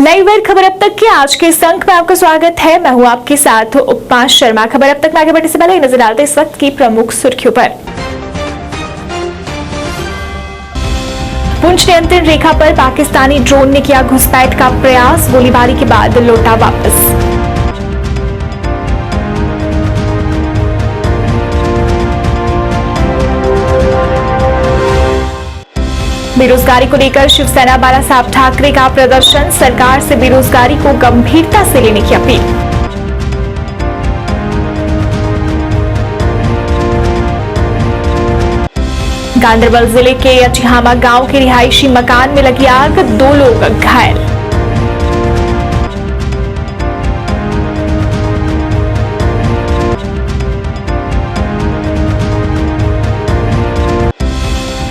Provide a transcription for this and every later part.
नई वर्ग खबर अब तक के आज के इस अंक में आपका स्वागत है। मैं हूं आपके साथ उपमा शर्मा। खबर अब तक में आगे बढ़ने से पहले नजर डालते इस वक्त की प्रमुख सुर्खियों पर। पुंछ नियंत्रण रेखा पर पाकिस्तानी ड्रोन ने किया घुसपैठ का प्रयास, गोलीबारी के बाद लौटा वापस। बेरोजगारी को लेकर शिवसेना बाला साहब ठाकरे का प्रदर्शन, सरकार से बेरोजगारी को गंभीरता से लेने की अपील। गांधरबल जिले के अचिहामा गांव के रिहायशी मकान में लगी आग, 2 लोग घायल।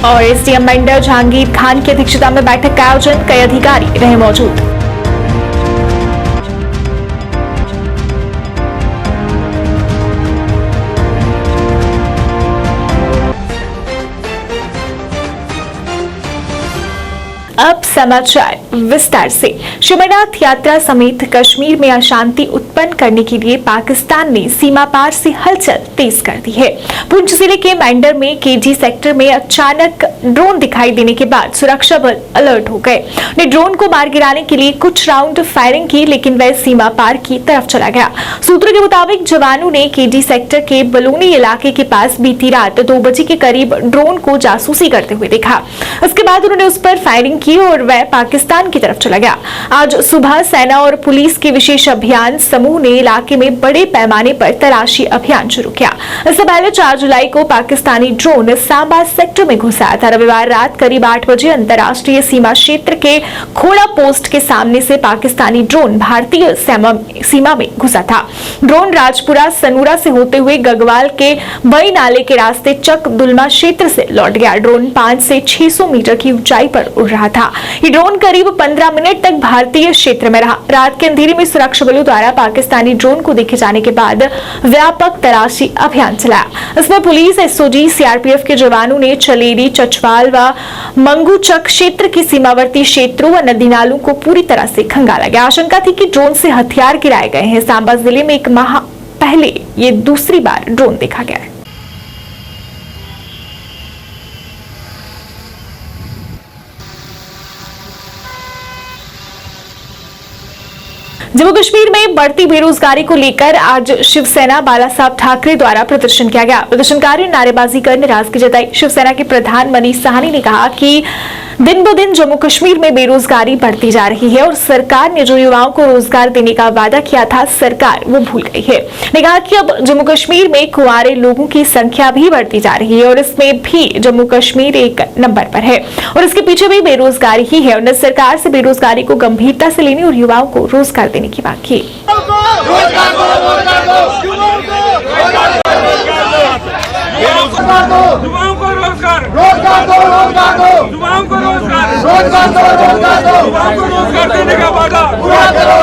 और एसडीएम मेंढर जहांगीर खान की अध्यक्षता में बैठक का आयोजन, कई अधिकारी रहे मौजूद। अब समाचार विस्तार से। शिवनाथ यात्रा समेत कश्मीर में अशांति उत्पन्न करने के लिए पाकिस्तान ने सीमा पार से हलचल तेज कर दी है। पुंछ जिले के मेंढर में केजी सेक्टर में अचानक ड्रोन दिखाई देने के बाद सुरक्षा बल अलर्ट हो गए। ने ड्रोन को मार गिराने के लिए कुछ राउंड फायरिंग की, लेकिन वह सीमा पार की तरफ चला गया। सूत्रों के मुताबिक जवानों ने केजी सेक्टर के बलूनी इलाके के पास बीती रात 2 बजे के करीब ड्रोन को जासूसी करते हुए देखा। इसके बाद उन्होंने उस पर फायरिंग की और वह पाकिस्तान की तरफ चला गया। आज सुबह सेना और पुलिस के विशेष अभियान समूह ने इलाके में बड़े पैमाने पर तलाशी अभियान शुरू किया। इससे पहले 4 जुलाई को पाकिस्तानी ड्रोन सांबा सेक्टर में घुसा था। रविवार रात करीब 8 बजे अंतर्राष्ट्रीय सीमा क्षेत्र के खोड़ा पोस्ट के सामने से पाकिस्तानी ड्रोन भारतीय सीमा में घुसा था। ड्रोन राजपुरा सनूरा से होते हुए गगवाल के बई नाले के रास्ते चक दुलमा क्षेत्र से लौट गया। ड्रोन 5 से 600 मीटर की ऊंचाई पर उड़ रहा था। ये ड्रोन करीब 15 मिनट तक भारतीय क्षेत्र में रहा। रात के अंधेरे में सुरक्षा बलों द्वारा पाकिस्तानी ड्रोन को देखे जाने के बाद व्यापक तलाशी अभियान चलाया। इसमें पुलिस, एसओजी, सीआरपीएफ के जवानों ने चलेरी, चचवाल व मंगूचक क्षेत्र के सीमावर्ती क्षेत्रों व नदी नालों को पूरी तरह से खंगाला गया। आशंका थी कि ड्रोन से हथियार गिराए गए हैं। सांबा जिले में 1 माह पहले ये दूसरी बार ड्रोन देखा गया है। जम्मू कश्मीर में बढ़ती बेरोजगारी को लेकर आज शिवसेना बाला साहब ठाकरे द्वारा प्रदर्शन किया गया। प्रदर्शनकारियों ने नारेबाजी कर नाराजगी जताई। शिवसेना के प्रधान मनीष साहनी ने कहा कि दिन ब दिन जम्मू कश्मीर में बेरोजगारी बढ़ती जा रही है और सरकार ने जो युवाओं को रोजगार देने का वादा किया था, सरकार वो भूल गई है। ने कहा कि अब जम्मू कश्मीर में कुंवारे लोगों की संख्या भी बढ़ती जा रही है और इसमें भी जम्मू कश्मीर 1 नंबर पर है और इसके पीछे भी बेरोजगारी ही है। उन्होंने सरकार से बेरोजगारी को गंभीरता से लेने और युवाओं को रोजगार देने की बात की। देने का वादा पूरा करो।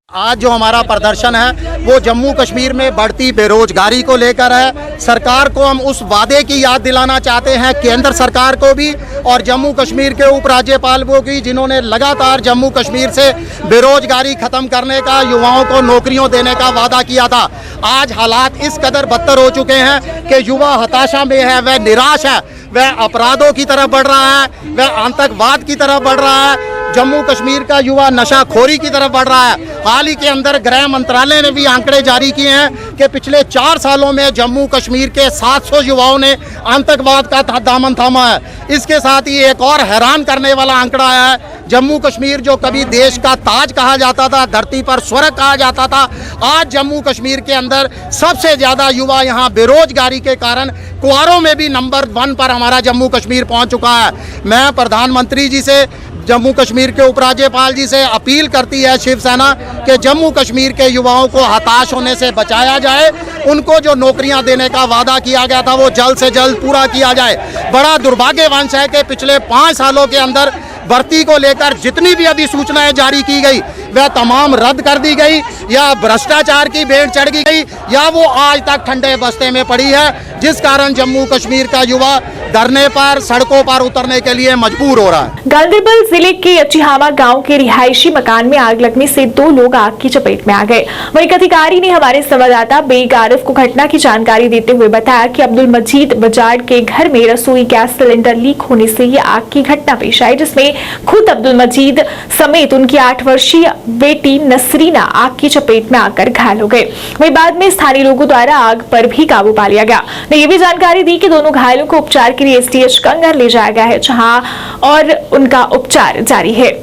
आज जो हमारा प्रदर्शन है वो जम्मू कश्मीर में बढ़ती बेरोजगारी को लेकर है। सरकार को हम उस वादे की याद दिलाना चाहते हैं, केंद्र सरकार को भी और जम्मू कश्मीर के उपराज्यपाल को भी, जिन्होंने लगातार जम्मू कश्मीर से बेरोजगारी खत्म करने का, युवाओं को नौकरियों देने का वादा किया था। आज हालात इस कदर बदतर हो चुके हैं कि युवा हताशा में है, वह निराश है, वह अपराधों की तरफ बढ़ रहा है, वह आतंकवाद की तरफ बढ़ रहा है। जम्मू कश्मीर का युवा नशाखोरी की तरफ बढ़ रहा है। हाल ही के अंदर गृह मंत्रालय ने भी आंकड़े जारी किए हैं कि पिछले 4 सालों में जम्मू कश्मीर के 700 युवाओं ने आतंकवाद का दामन थामा है। इसके साथ ही एक और हैरान करने वाला आंकड़ा है, जम्मू कश्मीर जो कभी देश का ताज कहा जाता था, धरती पर स्वर्ग कहा जाता था, आज जम्मू कश्मीर के अंदर सबसे ज़्यादा युवा यहाँ बेरोजगारी के कारण कुंवारों में भी नंबर 1 पर हमारा जम्मू कश्मीर पहुँच चुका है। मैं प्रधानमंत्री जी से, जम्मू कश्मीर के उपराज्यपाल जी से अपील करती है शिवसेना कि जम्मू कश्मीर के युवाओं को हताश होने से बचाया जाए, उनको जो नौकरियां देने का वादा किया गया था वो जल्द से जल्द पूरा किया जाए। बड़ा दुर्भाग्यवंश है कि पिछले 5 सालों के अंदर भर्ती को लेकर जितनी भी अधिसूचनाएं जारी की गई वह तमाम रद्द कर दी गई, या भ्रष्टाचार की भेंट चढ़ गई, या वो आज तक ठंडे बस्ते में पड़ी है, जिस कारण जम्मू कश्मीर का युवा धरने पर, सड़कों पर उतरने के लिए मजबूर हो रहा है। गांधरबल जिले के अचिहामा गांव के रिहायशी मकान में आग लगने से 2 लोग आग की चपेट में आ गए। वहीं एक अधिकारी ने हमारे संवाददाता बेग आरिफ को घटना की जानकारी देते हुए बताया कि अब्दुल मजीद बजाड़ के घर में रसोई गैस सिलेंडर लीक होने से ये आग की घटना पेश आई, जिसमें खुद अब्दुल मजीद समेत उनकी 8 वर्षीय बेटी नसरीना आग की चपेट में आकर घायल हो गए। वहीं बाद में स्थानीय लोगों द्वारा आग पर भी काबू पा लिया गया। ने ये भी जानकारी दी कि दोनों घायलों को उपचार के लिए एसटीएच कंगर ले जाया गया है, जहां और उनका उपचार जारी है।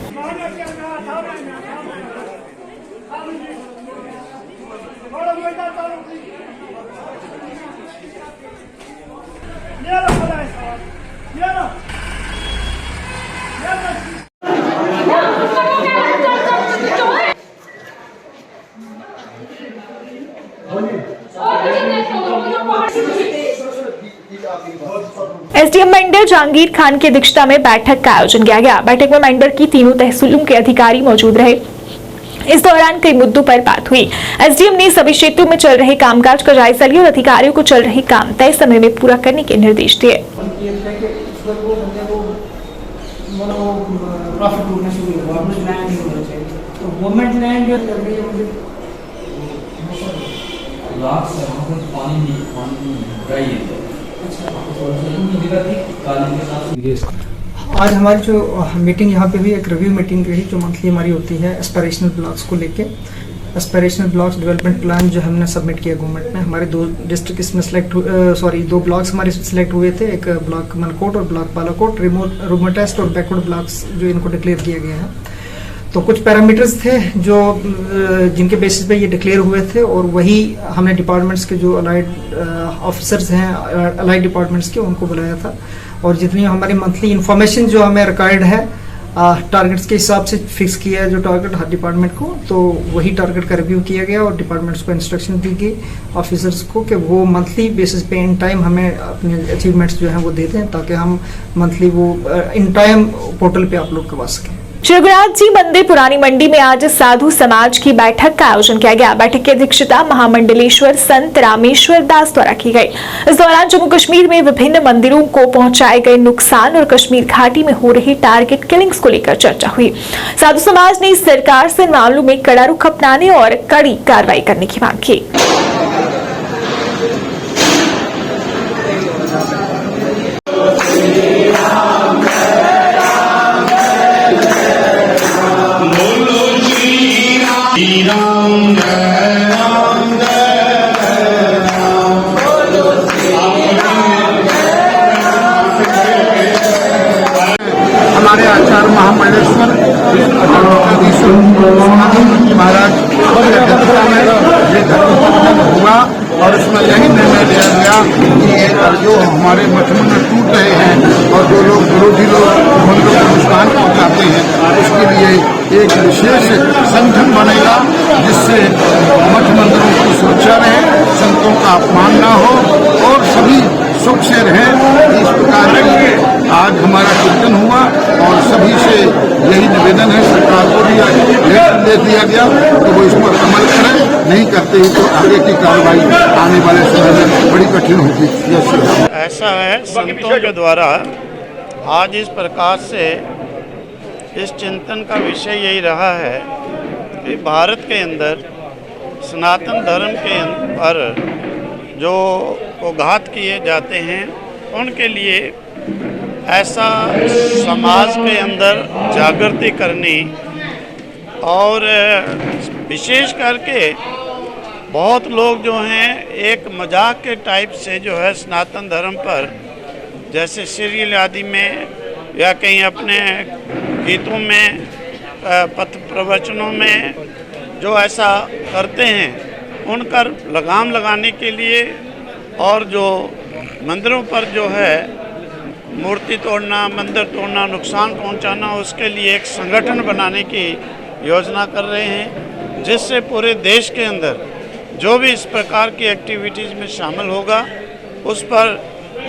एसडीएम मेंढर जहांगीर खान की अध्यक्षता में बैठक का आयोजन किया गया। बैठक में मेंढर की तीनों तहसीलों के अधिकारी मौजूद रहे। इस दौरान कई मुद्दों पर बात हुई। एसडीएम ने सभी क्षेत्रों में चल रहे कामकाज का जायजा लिया और अधिकारियों को चल रहे काम तय समय में पूरा करने के निर्देश दिए। आज हमारी जो मीटिंग यहाँ पे हुई, एक रिव्यू मीटिंग रही जो मंथली हमारी होती है एस्पिरेशनल ब्लॉक्स को लेके। एस्पिरेशनल ब्लॉक्स डेवलपमेंट प्लान जो हमने सबमिट किया गवर्नमेंट में, हमारे 2 डिस्ट्रिक्ट इसमें दो ब्लॉक्स हमारे सिलेक्ट हुए थे। एक ब्लॉक मनकोट और ब्लॉक बालाकोट, रिमोटेस्ट और बैकवर्ड ब्लॉक्स जो इनको डिक्लेयर किया गया है। तो कुछ पैरामीटर्स थे जो जिनके बेसिस पे ये डिक्लेयर हुए थे, और वही हमने डिपार्टमेंट्स के जो अलाइड ऑफिसर्स हैं अलाइड डिपार्टमेंट्स के, उनको बुलाया था। और जितनी हमारी मंथली इंफॉर्मेशन जो हमें रिक्वायर्ड है टारगेट्स के हिसाब से फिक्स किया है जो टारगेट हर डिपार्टमेंट को, तो वही टारगेट का रिव्यू किया गया और डिपार्टमेंट्स को इंस्ट्रक्शन दी गई ऑफिसर्स को कि वो मंथली बेसिस पे इन टाइम हमें अपने अचीवमेंट्स जो हैं वो दे दें, ताकि हम मंथली वो इन टाइम पोर्टल पे अपलोड करवा सकें। श्री रघुनाथ जी मंदिर पुरानी मंडी में आज साधु समाज की बैठक का आयोजन किया गया। बैठक की अध्यक्षता महामंडलेश्वर संत रामेश्वर दास द्वारा की गई। इस दौरान जम्मू कश्मीर में विभिन्न मंदिरों को पहुंचाए गए नुकसान और कश्मीर घाटी में हो रही टारगेट किलिंग्स को लेकर चर्चा हुई। साधु समाज ने सरकार से इन मामलों में कड़ा रुख अपनाने और कड़ी कार्रवाई करने की मांग की। हमारे आचार्य महामंडलेश्वर महाराज की अध्यक्षता में ये धर्म हुआ और इसमें यही निर्णय लिया गया कि जो हमारे मठ मंदिर टूट रहे हैं और जो लोग विरोधी लोग मंदिरों को नुकसान पहुँचाते हैं, उसके लिए एक विशेष संगठन बनेगा जिससे मठ मंदिरों की सुरक्षा रहे, संतों का अपमान न हो और सभी सुख से रहें। इस प्रकार की आज हमारा कीर्तन हुआ और सभी से यही निवेदन है, सरकार को भी दे दिया गया तो वो इस पर अमल करें, नहीं करते ही तो आगे की कार्रवाई आने वाले समय में बड़ी कठिन होगी। ऐसा है, संतों के द्वारा आज इस प्रकार से इस चिंतन का विषय यही रहा है कि भारत के अंदर सनातन धर्म के पर जो घात किए जाते हैं उनके लिए ऐसा समाज के अंदर जागृति करनी और विशेष करके बहुत लोग जो हैं एक मजाक के टाइप से जो है सनातन धर्म पर जैसे सीरियल आदि में या कहीं अपने गीतों में पथ प्रवचनों में जो ऐसा करते हैं उनका लगाम लगाने के लिए और जो मंदिरों पर जो है मूर्ति तोड़ना, मंदिर तोड़ना, नुकसान पहुंचाना, उसके लिए एक संगठन बनाने की योजना कर रहे हैं, जिससे पूरे देश के अंदर जो भी इस प्रकार की एक्टिविटीज़ में शामिल होगा उस पर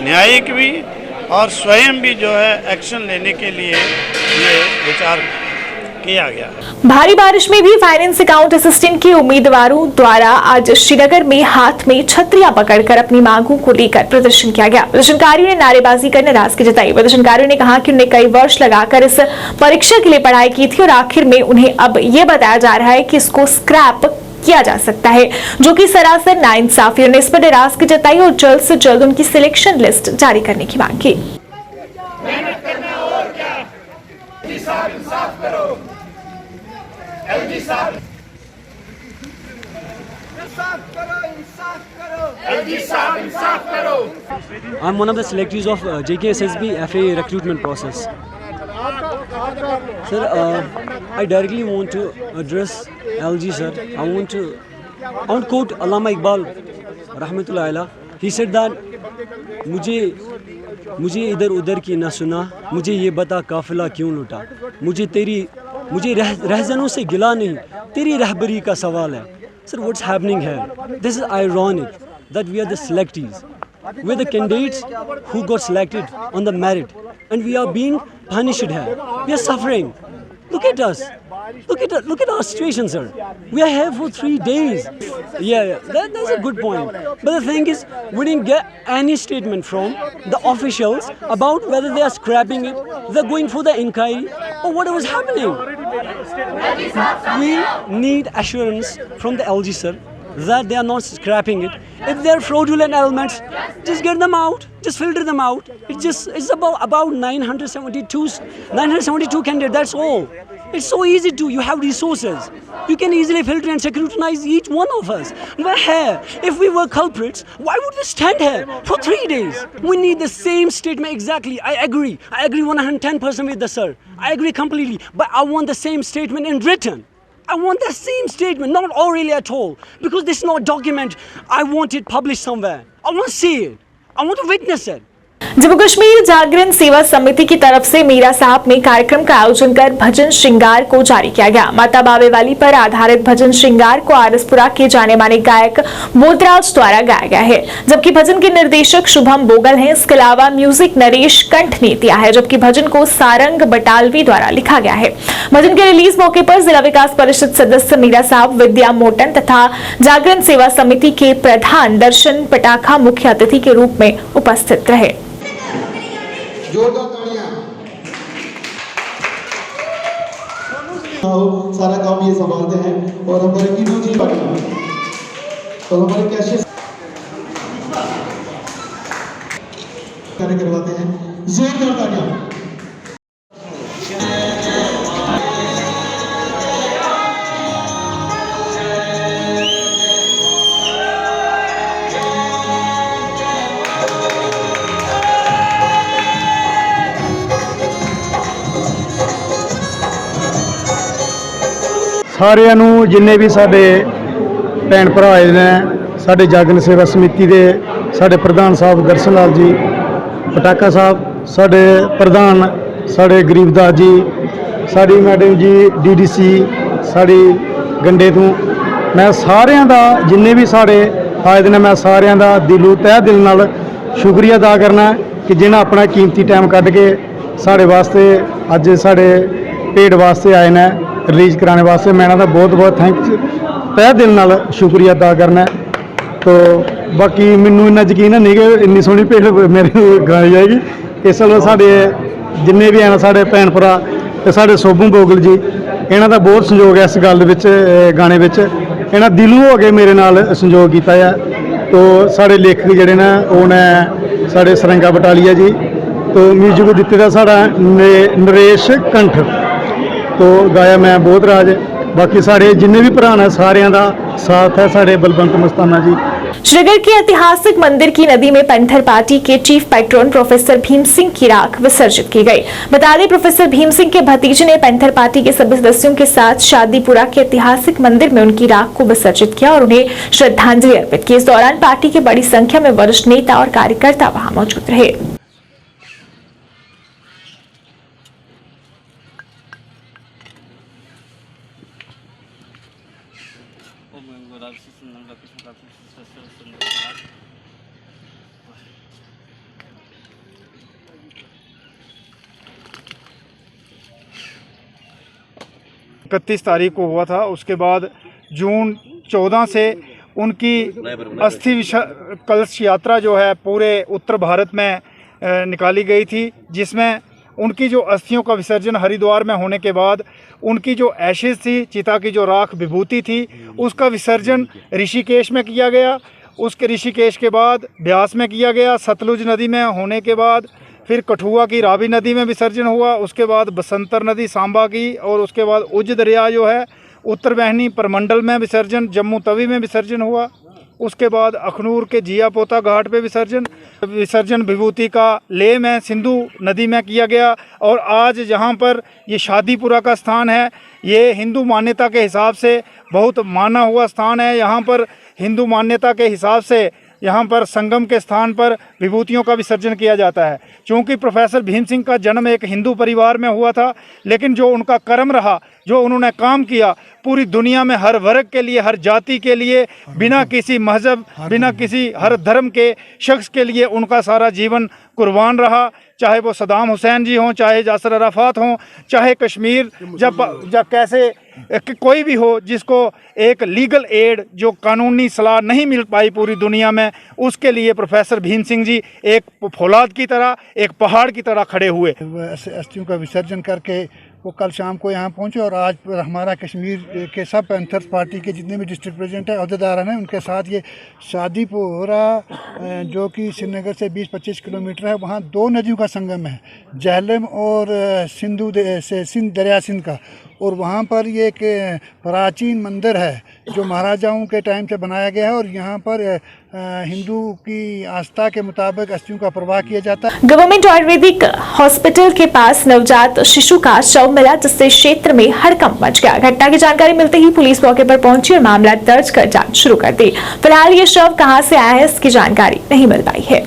न्यायिक भी और स्वयं भी जो है एक्शन लेने के लिए ये विचार किया गया है। भारी बारिश में भी फाइनेंस अकाउंट असिस्टेंट के उम्मीदवारों द्वारा आज श्रीनगर में हाथ में छतरियां पकड़कर अपनी मांगों को लेकर प्रदर्शन किया गया। प्रदर्शनकारियों ने नारेबाजी कर नाराजगी जताई। प्रदर्शनकारियों ने कहा कि उन्हें कई वर्ष लगाकर इस परीक्षा के लिए पढ़ाई की थी और आखिर में उन्हें अब ये बताया जा रहा है कि इसको स्क्रैप किया जा सकता है, जो कि सरासर नाइंसाफी। उन्होंने इस पर नाराजगी जताई और जल्द से जल्द उनकी सिलेक्शन लिस्ट जारी करने की मांग की। I'm one of the selectees of JKSSB FA recruitment process. Sir, I directly want to address LG sir. I want to quote Allama Iqbal, rahmatullah alayh. He said that मुझे इधर उधर की न सुना, मुझे ये बता काफिला क्यों लुटा, मुझे रहजनों से गिला नहीं, तेरी रहबरी का सवाल है. Sir, what's happening here? This is ironic that we are the selectees. We're the candidates who got selected on the merit, and we are being punished here. We are suffering. Look at us. Look at our situation, sir. We are here for 3 days. Yeah, that's a good point. But the thing is, we didn't get any statement from the officials about whether they are scrapping it, they're going for the inquiry, or what was happening. We need assurance from the LG, sir, that they are not scrapping it. If there are fraudulent elements, just get them out, just filter them out. It's about 972 candidates, that's all. It's so easy to, you have resources. You can easily filter and scrutinize each one of us. We're here. If we were culprits, why would we stand here for 3 days? We need the same statement exactly. I agree 110% with the sir. I agree completely. But I want the same statement in written. I want the same statement, not orally at all. Because this is not a document. I want it published somewhere. I want to see it. I want to witness it. Jammu Kashmir जागरण सेवा समिति की तरफ से मीरा साहब में कार्यक्रम का आयोजन कर भजन श्रृंगार को जारी किया गया। माता बाबेवाली पर आधारित भजन श्रृंगार को आरसपुरा के जाने माने गायक बोधराज द्वारा गाया गया है, जबकि भजन के निर्देशक शुभम बोगल हैं। इसके अलावा म्यूजिक नरेश कंठ ने दिया है, जबकि भजन को सारंग बटालवी द्वारा लिखा गया है। भजन के रिलीज मौके पर जिला विकास परिषद सदस्य मीरा साहब, विद्या मोटन तथा जागरण सेवा समिति के प्रधान दर्शन पटाखा मुख्य अतिथि के रूप में उपस्थित रहे। जोरदार तालियां। सारा काम ये संभालते हैं और हमारे कीनू जी और हमारे कैसे कार्य करवाते हैं। जोरदार तालियां। ਸਾਰਿਆਂ ਨੂੰ ਜਿੰਨੇ ਵੀ ਸਾਡੇ ਭੈਣ ਭਰਾ ਆਏ ਨੇ, ਸਾਡੇ ਜਾਗਰਨ ਸੇਵਾ ਸਮਿਤੀ ਦੇ ਸਾਡੇ ਪ੍ਰਧਾਨ ਸਾਹਿਬ ਦਰਸ਼ਨ ਲਾਲ ਜੀ ਪਟਾਕਾ ਸਾਹਿਬ, ਸਾਡੇ ਪ੍ਰਧਾਨ ਸਾਡੇ ਗਰੀਬਦਾਸ ਜੀ, ਸਾਡੀ ਮੈਡਮ ਜੀ DDC ਸਾਡੀ ਗੰਡੇ ਤੋਂ, ਮੈਂ ਸਾਰਿਆਂ ਦਾ ਜਿੰਨੇ ਵੀ ਸਾਡੇ ਆਏ ਨੇ, ਮੈਂ ਸਾਰਿਆਂ ਦਾ ਦਿਲੋਂ ਤਹਿ ਦਿਲ ਨਾਲ ਸ਼ੁਕਰੀਆ ਅਦਾ ਕਰਨਾ ਕਿ ਜਿਨ੍ਹਾਂ ਆਪਣਾ ਕੀਮਤੀ ਟਾਈਮ ਕੱਢ ਕੇ ਸਾਡੇ ਵਾਸਤੇ ਅੱਜ ਸਾਡੇ ਭੇਡ ਵਾਸਤੇ ਆਏ ਨੇ रिलीज कराने वास्ते। मैं इन्हों बहुत बहुत थैंक्स तह दिल नाल शुक्रिया अदा करना। तो बाकी मैनू इन्ना यकीन नहीं कि इन्नी सोहनी भेट मेरे गाई जाएगी। इस वाले साढ़े जिन्ने भी हैं साढ़े भैन भरा ते साढ़े सोभू बोगल जी, इन्हों का बहुत संयोग है इस गल गाने में। इन्हें दिलों हो के मेरे नाल संयोग किया है। तो साढ़े लेखक जोड़े ने वो ने साढ़े सरंगा बटालिया जी, तो म्यूजिक दिते दा साढ़ा नरेश कंठ, तो गाया मैं बोधराज। बाकी सारे जिन्ने भी भरा ने सारियां दा साथ है साढ़े बलवंत मस्ताना जी। श्रीनगर के ऐतिहासिक मंदिर की नदी में पैंथर पार्टी के chief patron professor Bhim Singh की राख विसर्जित की गई। बता दें, प्रोफेसर भीम सिंह के भतीजे ने पैंथर पार्टी के सभी सदस्यों के साथ शादीपुरा के ऐतिहासिक मंदिर में उनकी राख को विसर्जित किया और उन्हें श्रद्धांजलि अर्पित की। इस दौरान पार्टी के बड़ी संख्या में वरिष्ठ नेता और कार्यकर्ता वहां मौजूद रहे। 31 तारीख को हुआ था। उसके बाद जून 14 से उनकी अस्थि कलश यात्रा जो है पूरे उत्तर भारत में निकाली गई थी, जिसमें उनकी जो अस्थियों का विसर्जन हरिद्वार में होने के बाद उनकी जो एशेज़ थी, चिता की जो राख विभूति थी, उसका विसर्जन ऋषिकेश में किया गया। उसके ऋषिकेश के बाद ब्यास में किया गया। सतलुज नदी में होने के बाद फिर कठुआ की रावी नदी में विसर्जन हुआ। उसके बाद बसंतर नदी सांबा की, और उसके बाद उज दरिया जो है उत्तर वाहिनी परमंडल में विसर्जन, जम्मू तवी में विसर्जन हुआ। उसके बाद अखनूर के जिया पोता घाट पे विसर्जन विभूति का लेह में सिंधु नदी में किया गया। और आज जहाँ पर ये शादीपुरा का स्थान है, ये हिंदू मान्यता के हिसाब से बहुत माना हुआ स्थान है। यहाँ पर हिंदू मान्यता के हिसाब से यहाँ पर संगम के स्थान पर विभूतियों का विसर्जन किया जाता है। चूँकि प्रोफेसर भीम सिंह का जन्म एक हिंदू परिवार में हुआ था, लेकिन जो उनका कर्म रहा, जो उन्होंने काम किया, पूरी दुनिया में हर वर्ग के लिए, हर जाति के लिए, बिना किसी मजहब, बिना किसी हर धर्म के शख्स के लिए उनका सारा जीवन कुर्बान रहा। चाहे वो सदाम हुसैन जी हों, चाहे यासिर अराफात हों, चाहे कश्मीर जब कैसे कोई भी हो जिसको एक लीगल एड, जो कानूनी सलाह नहीं मिल पाई पूरी दुनिया में, उसके लिए प्रोफेसर भीम सिंह जी एक फौलाद की तरह, एक पहाड़ की तरह खड़े हुए। अस्थियों का विसर्जन करके वो कल शाम को यहाँ पहुँचे, और आज पर हमारा कश्मीर के सब पैंथर्स पार्टी के जितने भी डिस्ट्रिक्ट प्रेसिडेंट हैं, अहदेदार हैं, उनके साथ ये शादीपुरा जो कि श्रीनगर से 20-25 किलोमीटर है, वहाँ 2 नदियों का संगम है, झेलम और सिंध दरिया सिंध का। और वहाँ पर ये एक प्राचीन मंदिर है जो महाराजाओं के टाइम से बनाया गया है, और यहाँ पर हिंदू की आस्था के मुताबिक अस्थियों का प्रवाह किया जाता है। गवर्नमेंट आयुर्वेदिक हॉस्पिटल के पास नवजात शिशु का शव मिला, जिससे क्षेत्र में हड़कंप मच गया। घटना की जानकारी मिलते ही पुलिस मौके पर पहुंची और मामला दर्ज कर जांच शुरू कर दी। फिलहाल ये शव कहां से आया है, इसकी जानकारी नहीं मिल पाई है।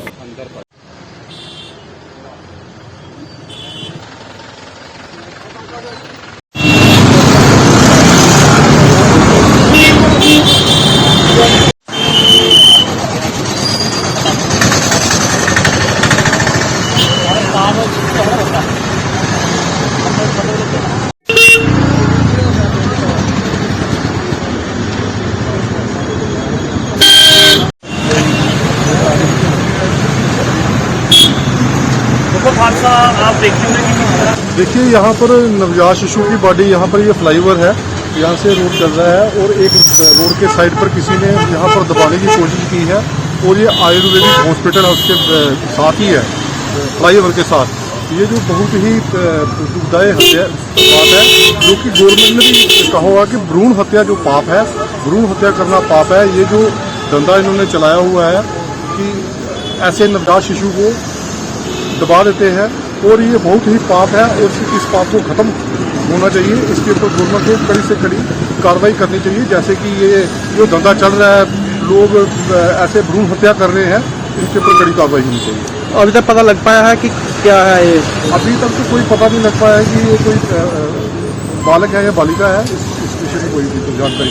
देखिए, यहाँ पर नवजात शिशु की बॉडी, यहाँ पर ये फ्लाईओवर है, यहाँ से रोड चल रहा है, और एक रोड के साइड पर किसी ने यहाँ पर दबाने की कोशिश की है, और ये आयुर्वेदिक हॉस्पिटल है उसके साथ ही है, फ्लाईओवर के साथ। ये जो बहुत ही दुखदायी हत्या बात है, जो कि गवर्नमेंट ने भी कहा हुआ कि भ्रूण हत्या जो पाप है, भ्रूण हत्या करना पाप है। ये जो धंधा इन्होंने चलाया हुआ है कि ऐसे नवजात शिशु को दबा देते हैं, और ये बहुत ही पाप है, और इस पाप को ख़त्म होना चाहिए। इसके ऊपर गवर्नमेंट को कड़ी से कड़ी कार्रवाई करनी चाहिए। जैसे कि ये जो धंधा चल रहा है, लोग ऐसे भ्रूण हत्या कर रहे हैं, इसके ऊपर कड़ी कार्रवाई होनी चाहिए। अभी तक पता लग पाया है कि क्या है ये? अभी तक तो कोई पता नहीं लग पाया है कि ये कोई बालक है या बालिका है, इस विषय में कोई जानकारी।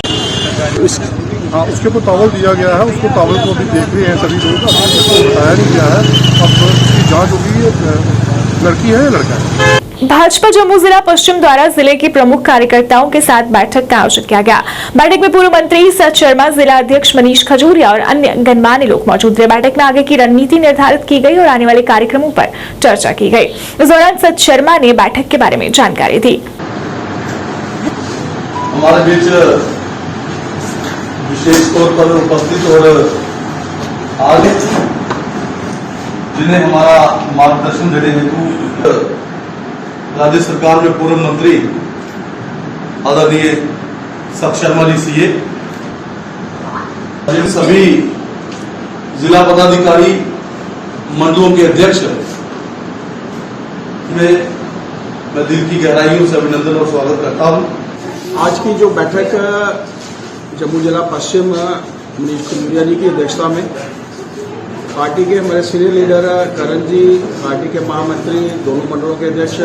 हाँ, उसके ऊपर टॉवल दिया गया है, उसको टॉवल को अभी देख रहे हैं सभी लोग, उसको बताया नहीं गया है। अब इसकी जाँच होगी, लड़की है या लड़का है। भाजपा जम्मू जिला पश्चिम द्वारा जिले के प्रमुख कार्यकर्ताओं के साथ बैठक का आयोजन किया गया। बैठक में पूर्व मंत्री सच शर्मा, जिला अध्यक्ष मनीष खजूरिया और अन्य गणमान्य लोग मौजूद रहे। बैठक में आगे की रणनीति निर्धारित की गई और आने वाले कार्यक्रमों पर चर्चा की गई। इस दौरान सच शर्मा ने बैठक के बारे में जानकारी दी। हमारे बीच विशेष तौर पर उपस्थित और आगे जिन्हें हमारा मार्गदर्शन देने हेतु राज्य सरकार में पूर्व मंत्री आदरणीय सच शर्मा जी सीए, सभी जिला पदाधिकारी, मंडलों के अध्यक्ष मैं दिल की गहराइयों से अभिनंदन और स्वागत करता हूं। आज की जो बैठक जम्मू जिला पश्चिम मनीष खजूरिया जी की अध्यक्षता में पार्टी के हमारे सीनियर लीडर करण जी, पार्टी के महामंत्री, दोनों मंडलों के अध्यक्ष,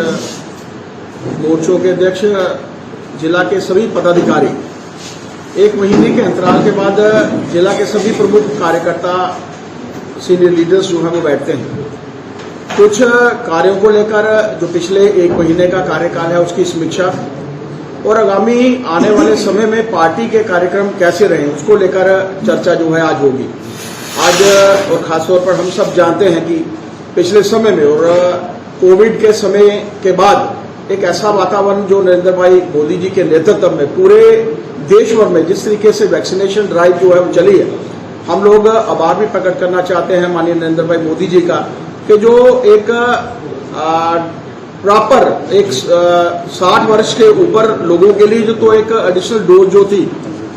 मोर्चों के अध्यक्ष, जिला के सभी पदाधिकारी, 1 महीने के अंतराल के बाद जिला के सभी प्रमुख कार्यकर्ता, सीनियर लीडर्स जो हैं वो बैठते हैं। कुछ कार्यों को लेकर जो पिछले 1 महीने का कार्यकाल है उसकी समीक्षा, और आगामी आने वाले समय में पार्टी के कार्यक्रम कैसे रहें उसको लेकर चर्चा जो है आज होगी। आज और खासतौर पर हम सब जानते हैं कि पिछले समय में और कोविड के समय के बाद एक ऐसा वातावरण जो नरेंद्र भाई मोदी जी के नेतृत्व में पूरे देश भर में जिस तरीके से वैक्सीनेशन ड्राइव जो है वो चली है, हम लोग आभार भी प्रकट करना चाहते हैं माननीय नरेंद्र भाई मोदी जी का कि जो एक प्रॉपर एक 60 वर्ष के ऊपर लोगों के लिए जो तो एक एडिशनल डोज जो थी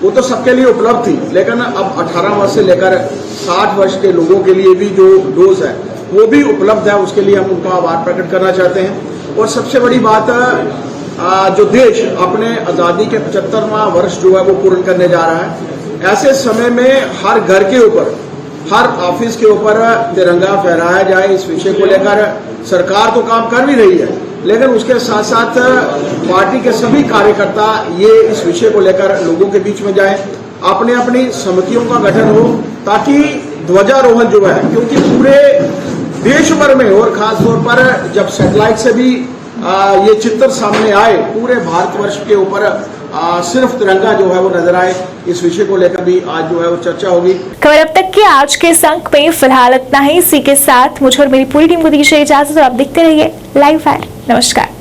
वो तो सबके लिए उपलब्ध थी, लेकिन अब 18 वर्ष से लेकर 60 वर्ष के लोगों के लिए भी जो डोज है वो भी उपलब्ध है। उसके लिए हम उनका आभार प्रकट करना चाहते हैं। और सबसे बड़ी बात जो देश अपने आज़ादी के 75वां वर्ष जो है वो पूर्ण करने जा रहा है, ऐसे समय में हर घर के ऊपर हर ऑफिस के ऊपर तिरंगा फहराया जाए, इस विषय को लेकर सरकार तो काम कर भी रही है, लेकिन उसके साथ साथ पार्टी के सभी कार्यकर्ता ये इस विषय को लेकर लोगों के बीच में जाएं, अपने अपनी समितियों का गठन हो ताकि ध्वजारोहण जो है, क्योंकि पूरे देश भर में और खासतौर पर जब सैटेलाइट से भी ये चित्र सामने आए, पूरे भारतवर्ष के ऊपर सिर्फ तिरंगा जो है वो नजर आए, इस विषय को लेकर भी आज जो है वो चर्चा होगी। खबर अब तक के आज के इस अंक में फिलहाल इतना ही। इसी के साथ मुझे और मेरी पूरी टीम को दीजिए इजाजत और आप देखते रहिए लाइव फायर। नमस्कार।